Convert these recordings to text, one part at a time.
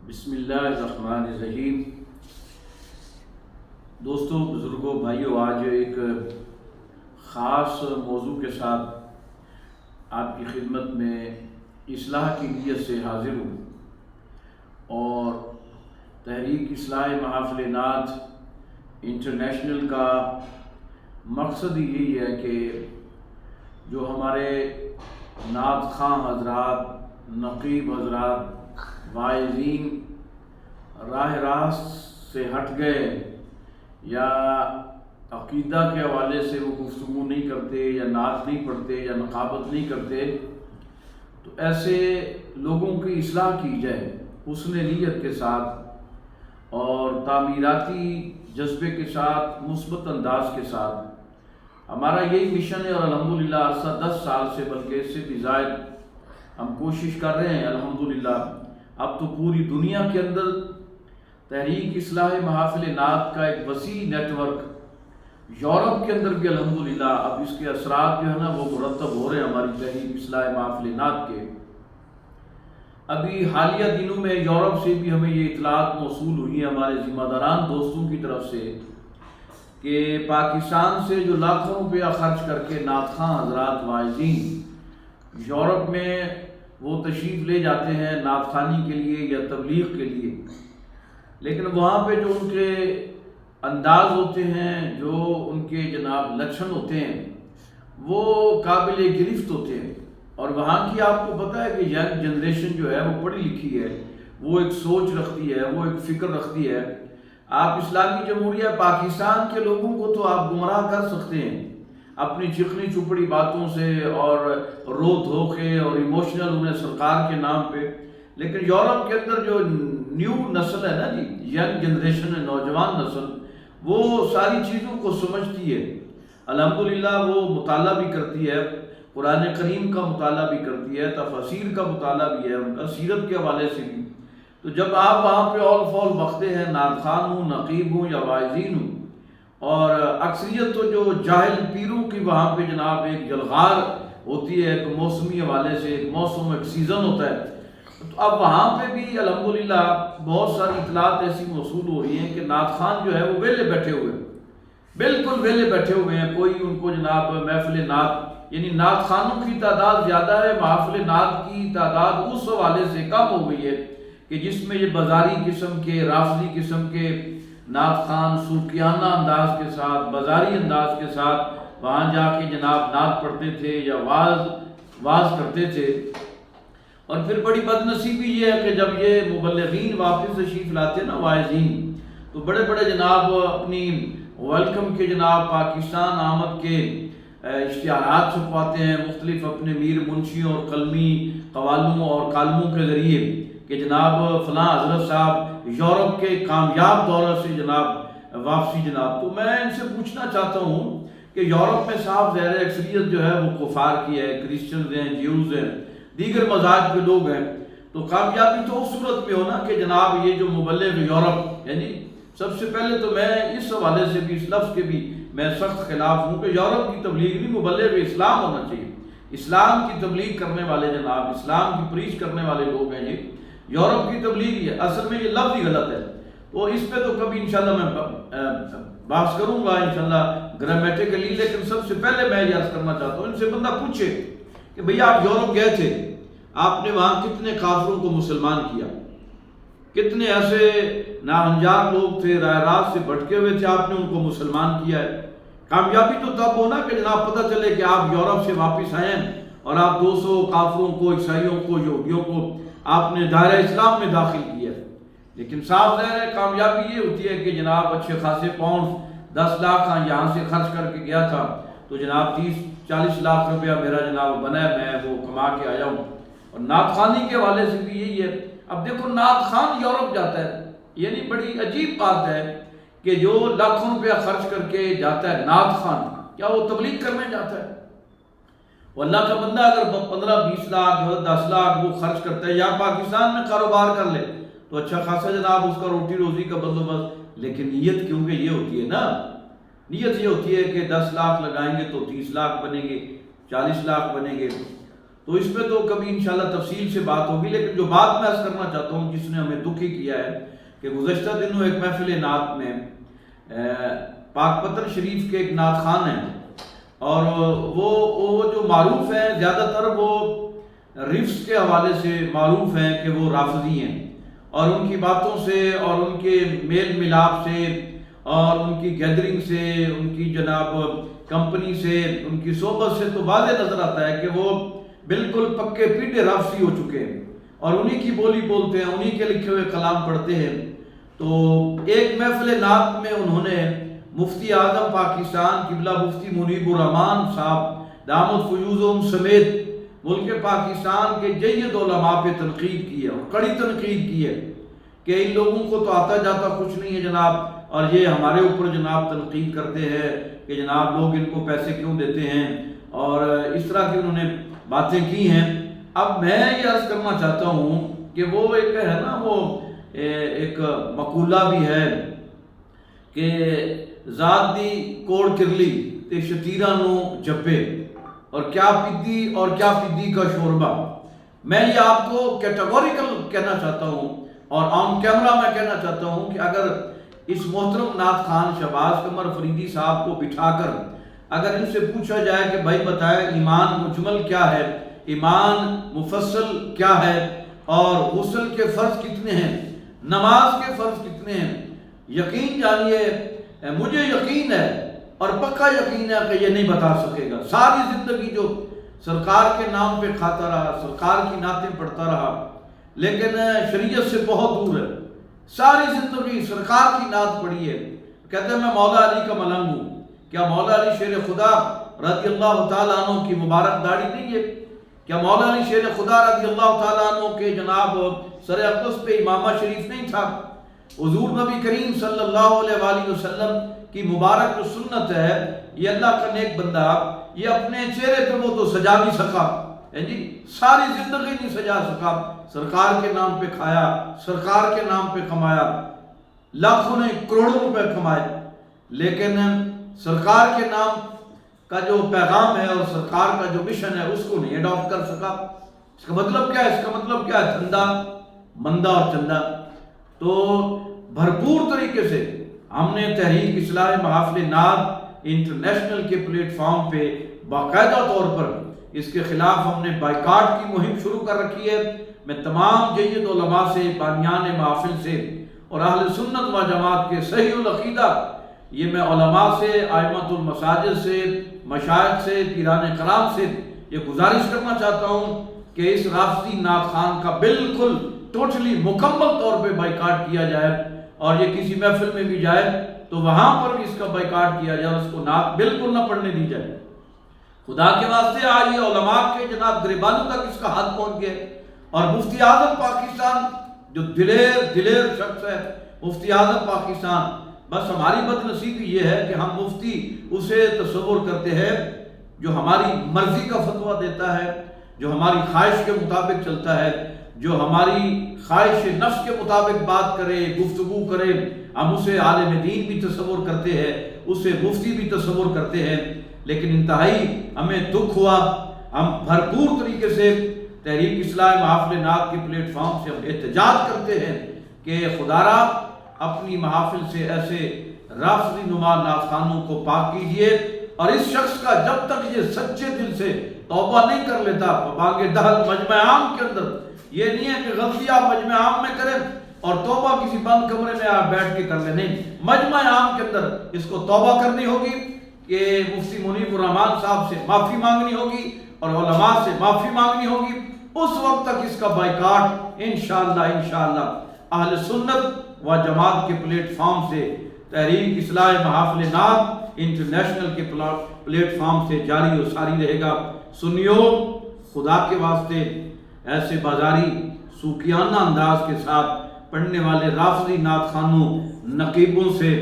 بسم اللہ الرحمن الرحیم۔ دوستوں، بزرگوں، بھائیوں، آج ایک خاص موضوع کے ساتھ آپ کی خدمت میں اصلاح کی نیت سے حاضر ہوں، اور تحریک اصلاح محافل نعت انٹرنیشنل کا مقصد یہی ہے کہ جو ہمارے نعت خواں حضرات، نقیب حضرات، واعظین راہ راست سے ہٹ گئے یا عقیدہ کے حوالے سے وہ گفتگو نہیں کرتے یا نعت نہیں پڑھتے یا نقابت نہیں کرتے، تو ایسے لوگوں کی اصلاح کی جائے حسن نیت کے ساتھ اور تعمیراتی جذبے کے ساتھ، مثبت انداز کے ساتھ۔ ہمارا یہی مشن ہے، اور الحمدللہ عرصہ 10 سال سے، بلکہ اس سے بھی زائد ہم کوشش کر رہے ہیں الحمدللہ۔ اب تو پوری دنیا کے اندر تحریک اصلاح محافل نعت کا ایک وسیع نیٹ ورک، یورپ کے اندر بھی الحمدللہ اب اس کے اثرات جو ہے نا وہ مرتب ہو رہے ہیں ہماری تحریک اصلاح محافل نعت کے۔ ابھی حالیہ دنوں میں یورپ سے بھی ہمیں یہ اطلاعات موصول ہوئی ہیں ہمارے ذمہ داران دوستوں کی طرف سے کہ پاکستان سے جو لاکھوں روپیہ خرچ کر کے نعت خواں حضرات، واعظین یورپ میں وہ تشریف لے جاتے ہیں نعت خوانی کے لیے یا تبلیغ کے لیے، لیکن وہاں پہ جو ان کے انداز ہوتے ہیں، جو ان کے جناب لچھن ہوتے ہیں، وہ قابل گرفت ہوتے ہیں۔ اور وہاں کی آپ کو پتہ ہے کہ ینگ جنریشن جو ہے وہ پڑھی لکھی ہے، وہ ایک سوچ رکھتی ہے، وہ ایک فکر رکھتی ہے۔ آپ اسلامی جمہوریہ پاکستان کے لوگوں کو تو آپ گمراہ کر سکتے ہیں اپنی چکنی چپڑی باتوں سے اور رو دھوکے اور ایموشنل انہیں سرکار کے نام پہ، لیکن یورپ کے اندر جو نیو نسل ہے نا جی، ینگ جنریشن ہے، نوجوان نسل، وہ ساری چیزوں کو سمجھتی ہے الحمدللہ۔ وہ مطالعہ بھی کرتی ہے، قرآن کریم کا مطالعہ بھی کرتی ہے، تفاسیر کا مطالعہ بھی ہے، ان کا سیرت کے حوالے سے بھی۔ تو جب آپ وہاں پہ اول فول بختے ہیں، نعت خوان ہوں، نقیب ہوں یا واعظین ہوں، اور اکثریت تو جو جاہل پیروں کی وہاں پہ جناب ایک جلغار ہوتی ہے، ایک موسمی حوالے سے، ایک موسم، ایک سیزن ہوتا ہے، تو اب وہاں پہ بھی الحمدللہ بہت ساری اطلاعات ایسی موصول ہو رہی ہیں کہ نعت خوان جو ہے وہ ویلے بیٹھے ہوئے ہیں، بالکل ویلے بیٹھے ہوئے ہیں۔ کوئی ان کو جناب محفل نعت، یعنی نعت خوانوں کی تعداد زیادہ ہے، محافل نعت کی تعداد اس حوالے سے کم ہو گئی ہے کہ جس میں یہ بازاری قسم کے، رافضی قسم کے نعت خوان سلوکیانہ انداز کے ساتھ، بازاری انداز کے ساتھ وہاں جا کے جناب نعت پڑھتے تھے یا واز کرتے تھے۔ اور پھر بڑی بد نصیبی یہ ہے کہ جب یہ مبلغین واپس تشریف لاتے نا، واعظین، تو بڑے بڑے جناب اپنی ویلکم کے جناب پاکستان آمد کے اشتہارات چھپواتے ہیں مختلف اپنے میر منشیوں اور قلمی قوالوں اور کالموں کے ذریعے کہ جناب فلاں حضرت صاحب یورپ کے کامیاب دورہ سے جناب واپسی جناب۔ تو میں ان سے پوچھنا چاہتا ہوں کہ یورپ میں صاحب زہر اکثریت جو ہے وہ کفار کی ہے، کرسچنز ہیں، جیوز ہیں، دیگر مذاہب کے لوگ ہیں، تو کامیابی تو اس صورت میں ہونا کہ جناب یہ جو مبلغ یورپ، یعنی سب سے پہلے تو میں اس حوالے سے بھی، اس لفظ کے بھی میں سخت خلاف ہوں کہ یورپ کی تبلیغ نہیں، مبلغ اسلام ہونا چاہیے۔ اسلام کی تبلیغ کرنے والے جناب، اسلام کی پریچ کرنے والے لوگ ہیں یہ، یورپ کی تبلیغ ہے، اصل میں یہ لفظ ہی غلط ہے۔ تو اس پہ تو کبھی انشاءاللہ میں بحث کروں گا انشاءاللہ گرامیٹیکلی، لیکن سب سے پہلے میں یہ عرض کرنا چاہتا ہوں، ان سے بندہ پوچھے کہ بھئی آپ یورپ گئے تھے، آپ نے وہاں کتنے کافروں کو مسلمان کیا، کتنے ایسے ناہنجار لوگ تھے راہ راست سے بھٹکے ہوئے تھے، آپ نے ان کو مسلمان کیا ہے۔ کامیابی تو تب ہونا کہ جناب پتہ چلے کہ آپ یورپ سے واپس آئے ہیں اور آپ 200 کافروں کو، عیسائیوں کو، یہودیوں کو آپ نے دائرہ اسلام میں داخل کیا ہے۔ لیکن صاف ظاہر ہے کامیابی یہ ہوتی ہے کہ جناب اچھے خاصے پاؤنڈ 10 لاکھ یہاں سے خرچ کر کے گیا تھا، تو جناب 30-40 لاکھ روپیہ میرا جناب بنا ہے، میں وہ کما کے آیا ہوں۔ اور نعت خوانی کے حوالے سے بھی یہی ہے۔ اب دیکھو نعت خوان یورپ جاتا ہے، یعنی بڑی عجیب بات ہے کہ جو لاکھوں روپیہ خرچ کر کے جاتا ہے نعت خوان، کیا وہ تبلیغ کرنے جاتا ہے؟ وہ اللہ کا بندہ اگر 15-20 لاکھ 10 لاکھ وہ خرچ کرتا ہے یا پاکستان میں کاروبار کر لے تو اچھا خاصا جناب اس کا روٹی روزی کا بندوبست، لیکن نیت کیونکہ یہ ہوتی ہے نا، نیت یہ ہوتی ہے کہ 10 لاکھ لگائیں گے تو 30 لاکھ بنیں گے، 40 لاکھ بنیں گے۔ تو اس پہ تو کبھی انشاءاللہ تفصیل سے بات ہوگی، لیکن جو بات میں عرض کرنا چاہتا ہوں جس نے ہمیں دکھی کیا ہے کہ گزشتہ دنوں ایک محفل نعت میں پاک پتن شریف کے ایک نعت خان ہیں، اور وہ جو معروف ہیں زیادہ تر وہ رفس کے حوالے سے معروف ہیں کہ وہ رافضی ہیں، اور ان کی باتوں سے اور ان کے میل ملاپ سے اور ان کی گیدرنگ سے، ان کی جناب کمپنی سے، ان کی صحبت سے تو واضح نظر آتا ہے کہ وہ بالکل پکے پیٹے رافضی ہو چکے ہیں اور انہی کی بولی بولتے ہیں، انہی کے لکھے ہوئے کلام پڑھتے ہیں۔ تو ایک محفل نعت میں انہوں نے مفتی اعظم پاکستان قبلہ مفتی منیب الرحمان صاحب دامت فیوزہم سمیت ملک پاکستان کے جید علماء پہ تنقید کی ہے، اور کڑی تنقید کی ہے کہ ان لوگوں کو تو آتا جاتا کچھ نہیں ہے جناب، اور یہ ہمارے اوپر جناب تنقید کرتے ہیں کہ جناب لوگ ان کو پیسے کیوں دیتے ہیں، اور اس طرح کی انہوں نے باتیں کی ہیں۔ اب میں یہ عرض کرنا چاہتا ہوں کہ وہ ایک ہے نا، وہ ایک مقولہ بھی ہے کہ ذات دی کوڑ کرلی تے شتیرہ نو جپے، اور کیا پدی کا شوربہ۔ میں یہ آپ کو کیٹیگوریکل کہنا چاہتا ہوں اور آن کیمرہ میں کہنا چاہتا ہوں کہ اگر اس محترم نعت خان شہباز قمر فریدی صاحب کو بٹھا کر اگر ان سے پوچھا جائے کہ بھائی بتائے ایمان مجمل کیا ہے، ایمان مفصل کیا ہے، اور غسل کے فرض کتنے ہیں، نماز کے فرض کتنے ہیں، یقین جانیے مجھے یقین ہے اور پکا یقین ہے کہ یہ نہیں بتا سکے گا۔ ساری زندگی جو سرکار کے نام پہ کھاتا رہا، سرکار کی نعتیں پڑھتا رہا، لیکن شریعت سے بہت دور ہے، ساری زندگی سرکار کی نعت پڑھی ہے۔ کہتے ہیں میں مولا علی کا ملنگ ہوں۔ کیا مولا علی شیر خدا رضی اللہ تعالیٰ عنہ کی مبارک داڑھی نہیں ہے؟ کیا مولا علی شیر خدا رضی اللہ تعالیٰ عنہ کے جناب سر اقدس پہ امامہ شریف نہیں تھا؟ حضور نبی کریم صلی اللہ علیہ وآلہ وسلم کی مبارک جو سنت ہے، یہ اللہ کا نیک بندہ یہ اپنے چہرے پہ وہ تو سجا نہیں سکا، جی ساری زندگی نہیں سجا سکا، سرکار کے نام پہ کھایا، سرکار کے نام پہ کمایا، لاکھوں نے کروڑوں روپے کمائے، لیکن سرکار کے نام کا جو پیغام ہے اور سرکار کا جو مشن ہے اس کو نہیں اڈاپٹ کر سکا۔ اس کا مطلب کیا ہے؟ اس کا مطلب کیا ہے؟ دھندا مندہ اور چندہ۔ تو بھرپور طریقے سے ہم نے تحریک اصلاح محافل نعت انٹرنیشنل کے پلیٹ فارم پہ باقاعدہ طور پر اس کے خلاف ہم نے بائیکاٹ کی مہم شروع کر رکھی ہے۔ میں تمام جید علماء سے، بانیان محافل سے اور اہل سنت و جماعت کے صحیح العقیدہ، یہ میں علماء سے، ائمۃ المساجد سے، مشائخ سے، پیران کرام سے یہ گزارش کرنا چاہتا ہوں کہ اس رافضی نعت خان کا بالکل ٹوٹلی مکمل طور پہ بائیکاٹ کیا جائے، اور یہ کسی محفل میں بھی جائے تو وہاں پر بھی اس کا بائیکاٹ کیا جائے، اس کو نعت بالکل نہ پڑھنے دی جائے۔ خدا کے واسطے آج یہ علماء کے جناب گریبانوں تک اس کا ہاتھ پہنچ گیا، اور مفتی اعظم پاکستان جو دلیر شخص ہے، مفتی اعظم پاکستان، بس ہماری بد نصیبی یہ ہے کہ ہم مفتی اسے تصور کرتے ہیں جو ہماری مرضی کا فتویٰ دیتا ہے، جو ہماری خواہش کے مطابق چلتا ہے، جو ہماری خواہش نفس کے مطابق بات کرے، گفتگو کرے، ہم اسے عالم دین بھی تصور کرتے ہیں، اسے مفتی بھی تصور کرتے ہیں۔ لیکن انتہائی ہمیں دکھ ہوا، ہم بھرپور طریقے سے تحریک اصلاح محافل نعت کے پلیٹ فارم سے ہم احتجاج کرتے ہیں کہ خدا را اپنی محافل سے ایسے رافضی نما نعت خانوں کو پاک کیجئے، اور اس شخص کا جب تک یہ سچے دل سے توبہ نہیں کر لیتا بانگ دہل مجمع عام کے اندر، یہ نہیں ہے کہ غلطی آپ مجمع عام میں کریں اور توبہ کسی بند کمرے میں آپ بیٹھ کے کر لیں، نہیں، مجمع عام کے اندر اس کو توبہ کرنی ہوگی کہ مفتی منیب الرحمان صاحب سے معافی مانگنی ہوگی اور علماء سے معافی مانگنی ہوگی۔ اس وقت تک اس کا بائیکاٹ انشاءاللہ اہل سنت و جماعت کے پلیٹ فارم سے، تحریک اصلاح محافل نعت انٹرنیشنل کے پلیٹ فارم سے جاری و ساری رہے گا۔ سنیو، خدا کے واسطے ایسے بازاری سوکیانہ انداز کے ساتھ پڑھنے والے رافضی نعت خانوں، نقیبوں سے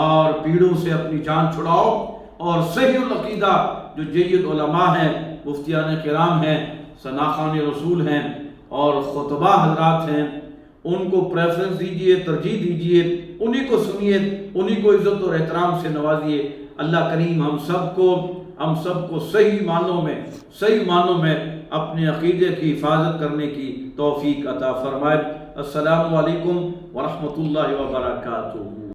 اور پیڑوں سے اپنی جان چھڑاؤ، اور صحیح العقیدہ جو جید علماء ہیں، مفتیان کرام ہیں، ثناخان رسول ہیں اور خطبہ حضرات ہیں، ان کو پریفرنس دیجئے، ترجیح دیجئے، انہی کو سنیے، انہی کو عزت اور احترام سے نوازیے۔ اللہ کریم ہم سب کو ہم سب کو صحیح معنوں میں اپنے عقیدے کی حفاظت کرنے کی توفیق عطا فرمائے۔ السلام علیکم ورحمۃ اللہ وبرکاتہ۔